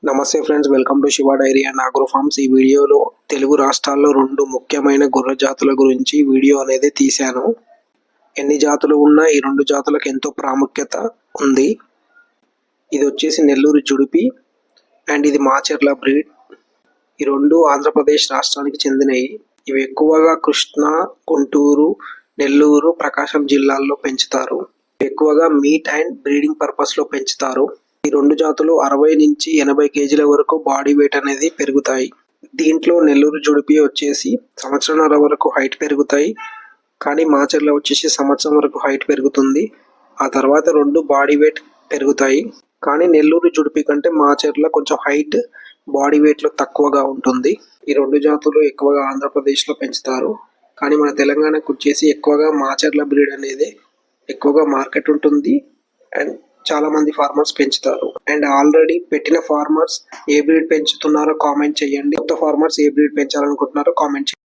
నమస్తే friends, welcome to Shiva dairy and agro farms. ఈ వీడియోలో తెలుగు రాష్ట్రాల్లో 2 ముఖ్యమైన గొర్రె జాతుల గురించి వీడియో అనేది తీశాను. ఎన్ని జాతులు ఉన్నా ఈ 2 జాతులకు ఎంతో ప్రాముఖ్యత ఉంది. ఇది వచ్చేసి నెల్లూరు జుడిపి అండ్ ఇది మాచర్ల బ్రీడ్. ఈ 2 ఆంధ్రప్రదేశ్ రాష్ట్రానికి చెందినవి. ఇవి ఎక్కువగా కృష్ణా, గుంటూరు, నెల్లూరు, ప్రకాశం జిల్లాల్లో పెంచుతారు. ఎక్కువగా మీట్ అండ్ బ్రీడింగ్ పర్పస్లో పెంచుతారు. ఈ 2 జాతులు 60 నుంచి 80 కేజీల వరకు బాడీ వెయిట్ అనేది పెరుగుతాయి. దీంట్లో నెల్లూరు జుడిపి వచ్చేసి సంవత్సరంన్నర వరకు హైట్ పెరుగుతాయి, కానీ మాచర్ల వచ్చేసి సంవత్సరం వరకు హైట్ పెరుగుతుంది. ఆ తర్వాత 2 బాడీ వెయిట్ పెరుగుతాయి, కానీ నెల్లూరు జుడిపి కంటే మాచర్ల కొంచెం హైట్ బాడీ వెయిట్లో తక్కువగా ఉంటుంది. ఈ 2 జాతులు ఎక్కువగా ఆంధ్రప్రదేశ్లో పెంచుతారు, కానీ మన తెలంగాణకు వచ్చేసి ఎక్కువగా మాచర్ల బ్రీడ్ అనేది ఎక్కువగా మార్కెట్ ఉంటుంది అండ్ చాలా మంది ఫార్మర్స్ పెంచుతారు. అండ్ ఆల్రెడీ పెట్టిన ఫార్మర్స్ ఏ బ్రీడ్ పెంచుతున్నారో కామెంట్ చేయండి. కొత్త ఫార్మర్స్ ఏ బ్రీడ్ పెంచాలనుకుంటున్నారో కామెంట్ చేయండి.